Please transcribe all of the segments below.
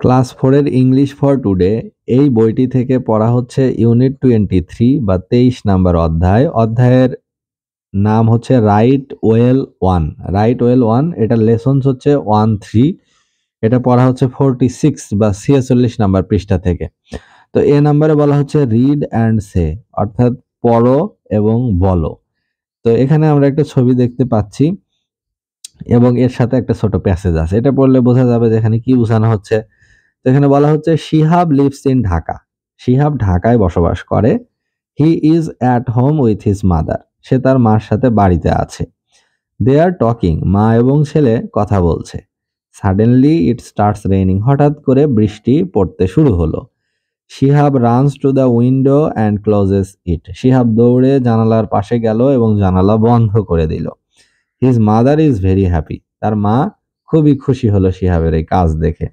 Class 4 এর English for today এই বইটি থেকে পড়া হচ্ছে ইউনিট 23 বা 23 নাম্বার অধ্যায়। অধ্যায়ের নাম হচ্ছে রাইট ওয়েল 1। রাইট ওয়েল 1 এটা লেসনস হচ্ছে 1-3। এটা পড়া হচ্ছে 46 বা 46 নাম্বার পৃষ্ঠা থেকে। তো এ নাম্বারে বলা হচ্ছে রিড অ্যান্ড সে, অর্থাৎ পড়ো এবং বলো। তো এখানে আমরা একটা ছবি দেখতে পাচ্ছি এবং এর সাথে একটা ছোট প্যাসেজ আছে। এটা পড়লে বোঝা যাবে যে এখানে কি বোঝানো হচ্ছে। তো এখানে বলা হচ্ছে শিহাব লিভস ইন ঢাকা। শিহাব ঢাকায় বসবাস করে। He is at home with his mother. সে তার মার সাথে বাড়িতে আছে। They are talking. মা এবং ছেলে কথা বলছে। Suddenly it starts raining. হঠাৎ করে বৃষ্টি পড়তে শুরু হলো। Shihab runs to the window and closes it. Shihab দৌড়ে জানালার পাশে গেল এবং জানালা বন্ধ করে দিল। His mother is very happy. তার মা খুবই খুশি হলো শিহাবের এই কাজ দেখে।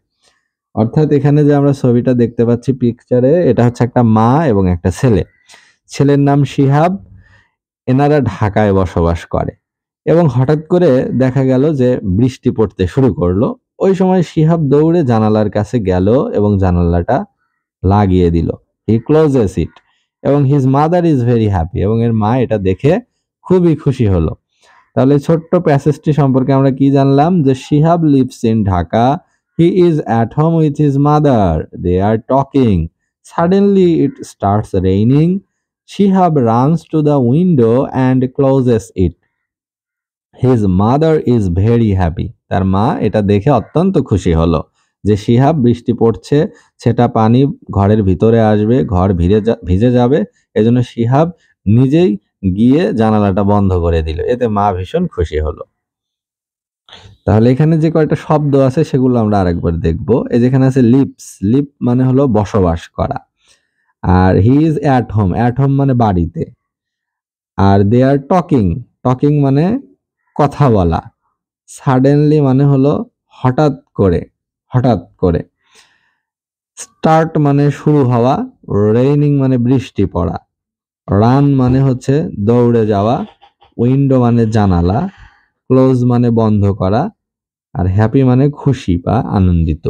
অর্থাৎ এখানে যে আমরা ছবিটা দেখতে পাচ্ছি পিকচারে, এটা হচ্ছে একটা মা এবং একটা ছেলে। ছেলের নাম শিহাব। এনারা ঢাকায় বসবাস করে এবং হঠাৎ করে দেখা গেল যে বৃষ্টি পড়তে শুরু করলো। ওই সময় শিহাব দৌড়ে জানালার কাছে গেল এবং জানালাটা লাগিয়ে দিল। হি ক্লোজেস ইট এবং his mother is very happy. এবং এর মা এটা দেখে খুবই খুশি হলো। তাহলে ছোট্ট প্যাসেজটি সম্পর্কে আমরা কি জানলাম? যে Shihab lives in Dhaka. He is at home with his mother. They are talking. Suddenly it starts raining. Shihab runs to the window and closes it. His mother is very happy. তার মা এটা দেখে অত্যন্ত খুশি হলো যে শিহাব বৃষ্টি পড়ছে, সেটা পানি ঘরের ভিতরে আসবে, ঘর ভিজে যাবে। এজন্য শিহাব নিজেই গিয়ে জানালাটা বন্ধ করে দিল। এতে মা ভীষণ খুশি হলো। তাহলে এখানে যে কয়টা শব্দ আছে সেগুলো আমরা আরেকবার দেখব। এই যেখানে আছে লিভস। লিভ মানে হলো বসবাস করা। আর he is at home. At home মানে বাড়িতে। আর দে আর টকিং। টকিং মানে কথা বলা। সাডেনলি মানে হলো হঠাৎ করে। হঠাৎ করে। স্টার্ট মানে শুরু হওয়া। রেইনিং মানে বৃষ্টি পড়া। রান মানে হচ্ছে দৌড়ে যাওয়া। উইন্ডো মানে জানালা। ক্লোজ মানে বন্ধ করা। আর হ্যাপি মানে খুশি বা আনন্দিত।